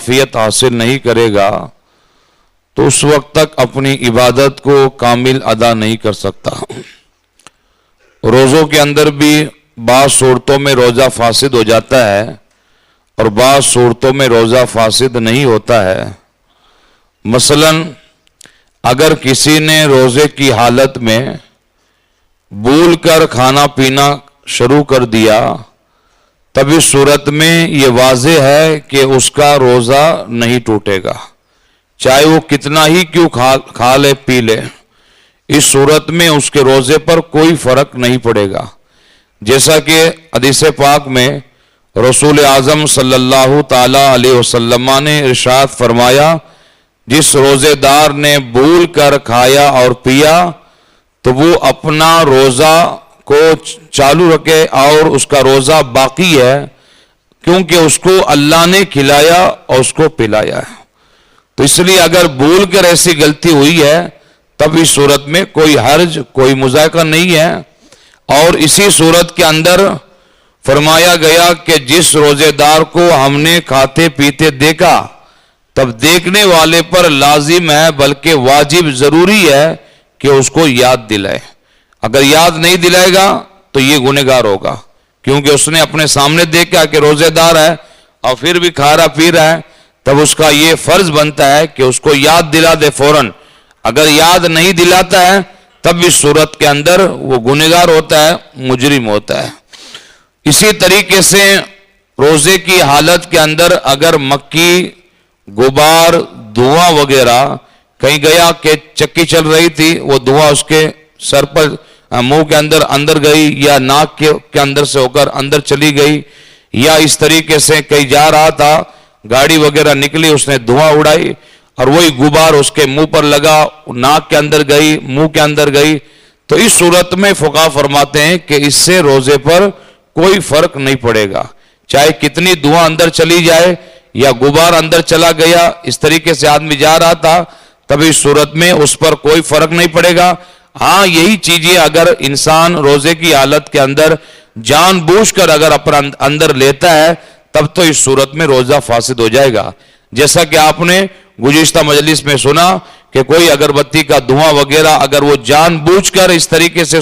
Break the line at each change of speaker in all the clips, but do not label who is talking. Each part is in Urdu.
واقفیت حاصل نہیں کرے گا تو اس وقت تک اپنی عبادت کو کامل ادا نہیں کر سکتا۔ روزوں کے اندر بھی بعض صورتوں میں روزہ فاسد ہو جاتا ہے اور بعض صورتوں میں روزہ فاسد نہیں ہوتا ہے۔ مثلا اگر کسی نے روزے کی حالت میں بھول کر کھانا پینا شروع کر دیا تب اس صورت میں یہ واضح ہے کہ اس کا روزہ نہیں ٹوٹے گا، چاہے وہ کتنا ہی کیوں کھا لے پی لے، اس صورت میں اس کے روزے پر کوئی فرق نہیں پڑے گا۔ جیسا کہ حدیث پاک میں رسول اعظم صلی اللہ تعالی علیہ وسلم نے ارشاد فرمایا، جس روزے دار نے بھول کر کھایا اور پیا تو وہ اپنا روزہ کو چالو رکھے اور اس کا روزہ باقی ہے، کیونکہ اس کو اللہ نے کھلایا اور اس کو پلایا ہے۔ تو اس لیے اگر بھول کر ایسی غلطی ہوئی ہے تب اس صورت میں کوئی حرج، کوئی مذائقہ نہیں ہے۔ اور اسی صورت کے اندر فرمایا گیا کہ جس روزے دار کو ہم نے کھاتے پیتے دیکھا تب دیکھنے والے پر لازم ہے بلکہ واجب ضروری ہے کہ اس کو یاد دلائے۔ اگر یاد نہیں دلائے گا تو یہ گنہگار ہوگا، کیونکہ اس نے اپنے سامنے دیکھا کہ روزے دار ہے اور پھر بھی کھا رہا پی رہا ہے، تب اس کا یہ فرض بنتا ہے کہ اس کو یاد دلا دے فوراً۔ اگر یاد نہیں دلاتا ہے تب اس صورت کے اندر وہ گنہگار ہوتا ہے، مجرم ہوتا ہے۔ اسی طریقے سے روزے کی حالت کے اندر اگر مکھی، غبار، دھواں وغیرہ کہیں گیا کہ چکی چل رہی تھی، وہ دھواں اس کے سر پر منہ کے اندر گئی یا ناک کے اندر سے ہو کر اندر چلی گئی، یا اس طریقے سے کہیں جا رہا تھا، گاڑی وغیرہ نکلی، اس نے دھواں اڑائی اور وہی غبار اس کے منہ پر لگا، ناک کے اندر گئی، منہ کے اندر گئی، تو اس صورت میں فقہا فرماتے ہیں کہ اس سے روزے پر کوئی فرق نہیں پڑے گا، چاہے کتنی دھواں اندر چلی جائے یا غبار اندر چلا گیا، اس طریقے سے آدمی جا رہا تھا، تب اس صورت میں اس پر کوئی فرق نہیں پڑے گا۔ ہاں یہی چیزیں اگر انسان روزے کی حالت کے اندر جان بوجھ کر اگر اپنا اندر لیتا ہے تب تو اس صورت میں روزہ فاسد ہو جائے گا۔ جیسا کہ آپ نے گزشتہ مجلس میں سنا کہ کوئی اگربتی کا دھواں وغیرہ اگر وہ جان بوجھ کر اس طریقے سے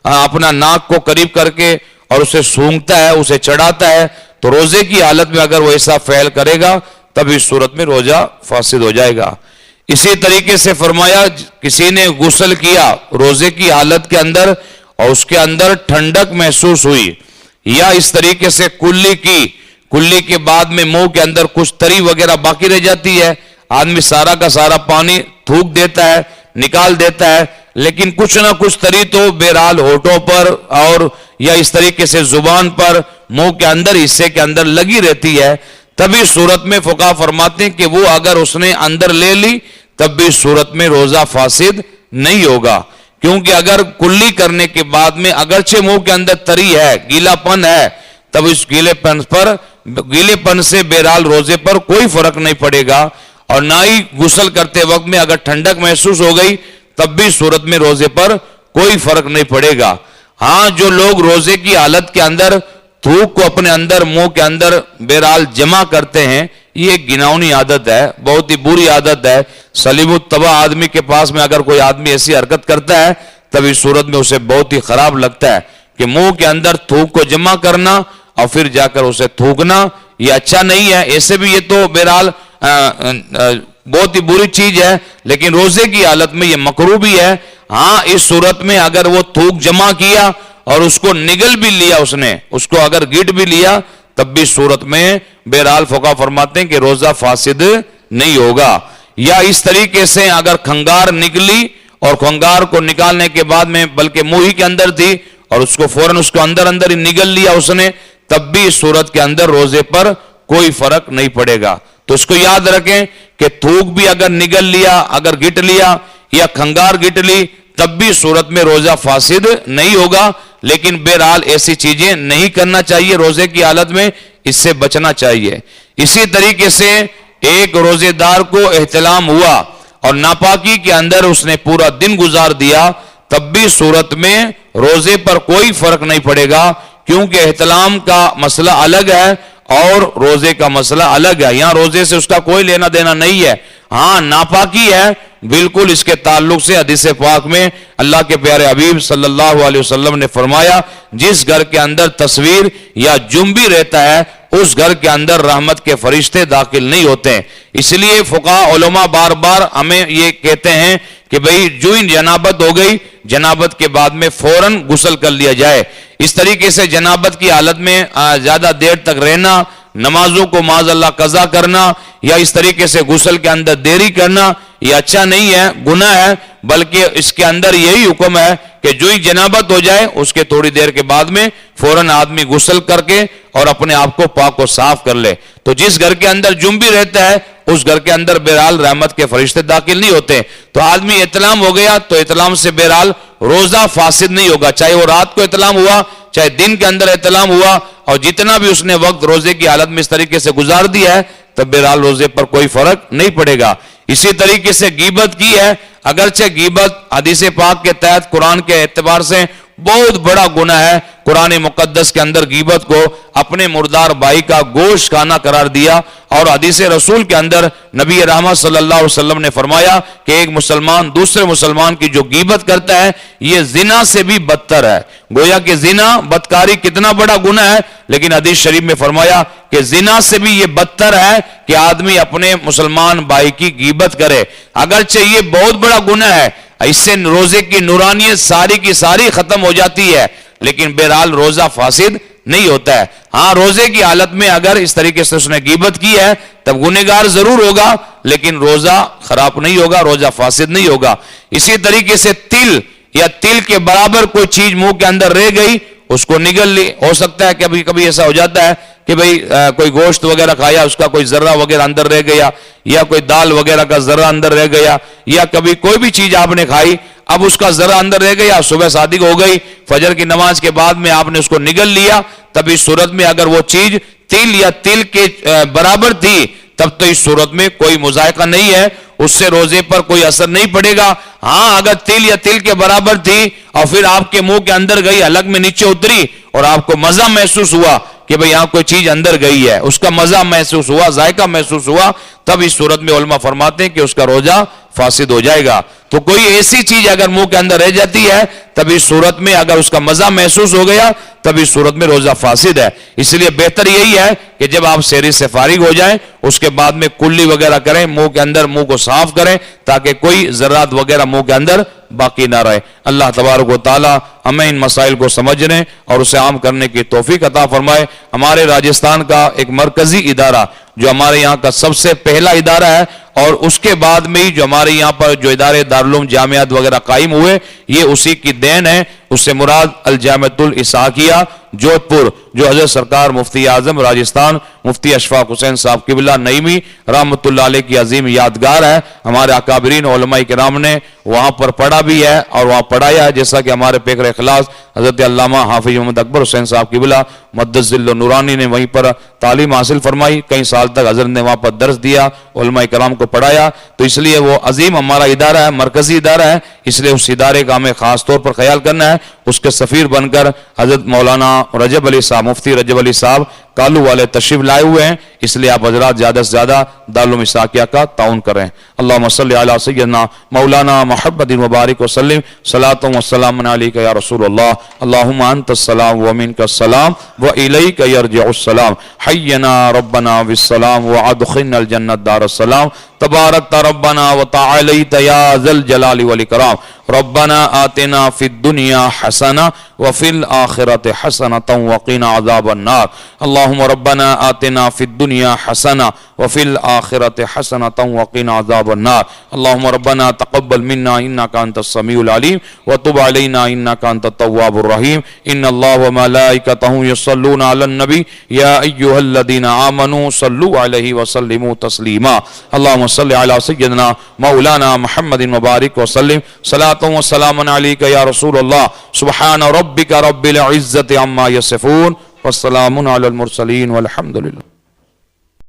اپنا ناک کو قریب کر کے اور اسے سونگتا ہے، اسے چڑھاتا ہے، تو روزے کی حالت میں اگر وہ ایسا فعل کرے گا تب اس صورت میں روزہ فاسد ہو جائے گا۔ اسی طریقے سے فرمایا کسی نے غسل کیا روزے کی حالت کے اندر اور اس کے اندر ٹھنڈک محسوس ہوئی، یا اس طریقے سے کلی کے بعد میں منہ کے اندر کچھ تری وغیرہ باقی رہ جاتی ہے، آدمی سارا کا سارا پانی تھوک دیتا ہے، نکال دیتا ہے، لیکن کچھ نہ کچھ تری تو بہرحال ہونٹوں پر اور یا اس طریقے سے زبان پر، منہ کے اندر حصے کے اندر لگی رہتی ہے، تب اس صورت میں فقہا فرماتے ہیں کہ وہ اگر اس نے اندر لے لی تب بھی اس صورت میں روزہ فاسد نہیں ہوگا، کیونکہ اگر کلی کرنے کے بعد میں اگرچہ منہ کے اندر تری ہے، گیلا پن ہے، تب اس گیلے پن سے بہرحال روزے پر کوئی فرق نہیں پڑے گا، اور نہ ہی غسل کرتے وقت میں اگر ٹھنڈک محسوس ہو گئی تب بھی صورت میں روزے پر کوئی فرق نہیں پڑے گا۔ ہاں جو لوگ روزے کی حالت کے اندر تھوک کو اپنے اندر منہ کے اندر بہرحال جمع کرتے ہیں، یہ ایک گناؤنی عادت ہے، بہت ہی بری عادت ہے۔ سلیم الطبع آدمی کے پاس میں اگر کوئی آدمی ایسی حرکت کرتا ہے تب اس صورت میں اسے بہت ہی خراب لگتا ہے کہ منہ کے اندر تھوک کو جمع کرنا اور پھر جا کر اسے تھوکنا، یہ اچھا نہیں ہے۔ ایسے بھی یہ تو بہرحال بہت ہی بری چیز ہے، لیکن روزے کی حالت میں یہ مکروہ بھی ہے۔ ہاں اس صورت میں اگر وہ تھوک جمع کیا اور اس کو نگل بھی لیا، اس کو اگر گٹ بھی لیا تب بھی صورت میں بہرحال فقہا فرماتے ہیں کہ روزہ فاسد نہیں ہوگا۔ یا اس طریقے سے اگر کھنگار نکلی اور کھنگار کو نکالنے کے بعد میں بلکہ منہ ہی کے اندر تھی اور اس کو فوراً اس کو اندر ہی نگل لیا اس نے، تب بھی اس صورت کے اندر روزے پر کوئی فرق نہیں پڑے گا۔ تو اس کو یاد رکھیں کہ تھوک بھی اگر نگل لیا، اگر گٹ لیا یا کھنگار گٹ لی تب بھی صورت میں روزہ فاسد نہیں ہوگا، لیکن بہرحال ایسی چیزیں نہیں کرنا چاہیے روزے کی حالت میں، اس سے بچنا چاہیے۔ اسی طریقے سے ایک روزے دار کو احتلام ہوا اور ناپاکی کے اندر اس نے پورا دن گزار دیا، تب بھی صورت میں روزے پر کوئی فرق نہیں پڑے گا، کیونکہ احتلام کا مسئلہ الگ ہے اور روزے کا مسئلہ الگ ہے. یہاں روزے سے اس کا کوئی لینا دینا نہیں ہے. ہاں ناپاکی ہے بالکل. اس کے تعلق سے حدیث پاک میں اللہ کے پیارے حبیب صلی اللہ علیہ وسلم نے فرمایا جس گھر کے اندر تصویر یا جنبی رہتا ہے اس گھر کے اندر رحمت کے فرشتے داخل نہیں ہوتے ہیں. اس لیے فقہاء علماء بار بار ہمیں یہ کہتے ہیں کہ بھئی جو جنابت ہو گئی جنابت کے بعد میں فوراً غسل کر لیا جائے. اس طریقے سے جنابت کی حالت میں زیادہ دیر تک رہنا، نمازوں کو معاذ اللہ قضا کرنا یا اس طریقے سے غسل کے اندر دیری کرنا یہ اچھا نہیں ہے، گناہ ہے. بلکہ اس کے اندر یہی حکم ہے کہ جو ہی جنابت ہو جائے اس کے تھوڑی دیر کے بعد میں فوراً آدمی غسل کر کے اور اپنے آپ کو پاک و صاف کر لے. تو جس گھر کے اندر جنبی رہتا ہے اس گھر کے اندر بہرحال رحمت کے فرشتے داخل نہیں ہوتے. تو آدمی احتلام ہو گیا تو احتلام سے بہرحال روزہ فاسد نہیں ہوگا، چاہے وہ رات کو احتلام ہوا چاہے دن کے اندر احتلام ہوا، اور جتنا بھی اس نے وقت روزے کی حالت میں اس طریقے سے گزار دیا ہے تب بہرحال روزے پر کوئی فرق نہیں پڑے گا. اسی طریقے سے غیبت کی ہے، اگرچہ غیبت حدیث پاک کے تحت قرآن کے اعتبار سے بہت بڑا گناہ ہے. قرآن مقدس کے اندر غیبت کو اپنے مردار بھائی کا گوشت کھانا قرار دیا، اور حدیث رسول کے اندر نبی رحمت صلی اللہ علیہ وسلم نے فرمایا کہ ایک مسلمان دوسرے مسلمان کی جو غیبت کرتا ہے یہ زنا سے بھی بدتر ہے. گویا کہ زنا بدکاری کتنا بڑا گناہ ہے، لیکن حدیث شریف میں فرمایا کہ زنا سے بھی یہ بدتر ہے کہ آدمی اپنے مسلمان بھائی کی غیبت کرے. اگرچہ یہ بہت بڑا گناہ ہے، اس سے روزے کی نورانیت ساری کی ساری ختم ہو جاتی ہے، لیکن بہرحال روزہ فاسد نہیں ہوتا ہے. ہاں روزے کی حالت میں اگر اس طریقے سے اس نے غیبت کی ہے تب گنہگار ضرور ہوگا، لیکن روزہ خراب نہیں ہوگا، روزہ فاسد نہیں ہوگا. اسی طریقے سے تل یا تل کے برابر کوئی چیز منہ کے اندر رہ گئی اس کو نگل لی. ہو سکتا ہے کبھی کبھی ایسا ہو جاتا ہے کہ بھئی کوئی گوشت وغیرہ کھایا اس کا کوئی ذرہ وغیرہ اندر رہ گیا، یا کوئی دال وغیرہ کا ذرہ اندر رہ گیا، یا کبھی کوئی بھی چیز آپ نے کھائی اب اس کا ذرہ اندر رہ گیا، صبح صادق ہو گئی، فجر کی نماز کے بعد میں آپ نے اس کو نگل لیا، تب اس صورت میں اگر وہ چیز تل یا تل کے برابر تھی تب تو اس صورت میں کوئی مذائقہ نہیں ہے، اس سے روزے پر کوئی اثر نہیں پڑے گا. ہاں اگر تل یا تل کے برابر تھی اور پھر آپ کے منہ کے اندر گئی، حلق میں نیچے اتری اور آپ کو مزہ محسوس ہوا کہ بھئی یہاں کوئی چیز اندر گئی ہے، اس کا مزہ محسوس ہوا، ذائقہ محسوس ہوا، تب اس صورت میں علماء فرماتے ہیں کہ اس کا روزہ فاسد ہو جائے گا. تو کوئی ایسی چیز اگر منہ کے اندر رہ جاتی ہے تب اس صورت میں اگر اس کا مزہ محسوس ہو گیا تب اس صورت میں روزہ فاسد ہے. اس لیے بہتر یہی ہے کہ جب آپ سحری سے فارغ ہو جائیں اس کے بعد میں کلی وغیرہ کریں، منہ کے اندر منہ کو صاف کریں تاکہ کوئی ذرات وغیرہ منہ کے اندر باقی نہ رہے. اللہ تبارک و تعالی ہمیں ان مسائل کو سمجھنے اور اسے عام کرنے کی توفیق عطا فرمائے. ہمارے راجستھان کا ایک مرکزی ادارہ جو ہمارے یہاں کا سب سے پہلا ادارہ ہے، اور اس کے بعد میں ہی جو ہمارے یہاں پر جو ادارے دارالعلوم جامعات وغیرہ قائم ہوئے یہ اسی کی دین ہے. اس سے مراد الجامعۃ الاسحاقیہ جودھ پور جو حضرت سرکار مفتی اعظم راجستھان مفتی اشفاق حسین صاحب قبلہ نعیمی رحمۃ اللہ علیہ کی عظیم یادگار ہے. ہمارے اکابرین علماء کرام نے وہاں پر پڑھا بھی ہے اور وہاں پڑھایا ہے، جیسا کہ ہمارے پیکر اخلاص حضرت علامہ حافظ محمد اکبر حسین صاحب قبلہ مقدس ذل نورانی نے وہیں پر تعلیم حاصل فرمائی. کئی سال تک حضرت نے وہاں پر درس دیا، علماء کرام کو پڑھایا. تو اس لیے وہ عظیم ہمارا ادارہ ہے، مرکزی ادارہ ہے، اس لیے اس ادارے کا ہمیں خاص طور پر خیال کرنا ہے. اس کے سفیر بن کر حضرت مولانا رجب علی صاحب مفتی رجب علی صاحب کالو والے تشریف لائے ہوئے ہیں، اس لیے آپ حضرات زیادہ سے زیادہ دارالعلوم اسحاقیہ کا تعاون کریں. اللہم صلی علی سیدنا مولانا محمد مبارک وسلم صلاۃ و سلام علیک یا رسول اللہ. اللہم انت السلام ومنک السلام والیک یرجع السلام. حینا ربنا بالسلام وادخلنا الجنۃ دار السلام. تبارکت ربنا وتعالیت یا ذا الجلال والاکرام. ربنا آتنا فی الدنیا حسنہ وفی الآخرۃ حسنۃ وقنا عذاب النار. اللہم ربنا آتنا فی الدنیا حسنہ وفی الآخرۃ حسنۃ وقنا عذاب النار. اللہم ربنا تقبل منا انک انت السمیع العلیم وتب علینا انک انت التواب الرحیم. ان اللہ وملائکتہ یصلون علی النبی یا ایھا الذین آمنوا صلوا علیہ وسلموا تسلیما. اللہم صلی علی سیدنا مولانا محمد مبارک وسلم صلاۃ و سلام علیک یا رسول اللہ. سبحان ربک رب العزۃ عما یصفون والسلام علی المرسلین والحمد للہ.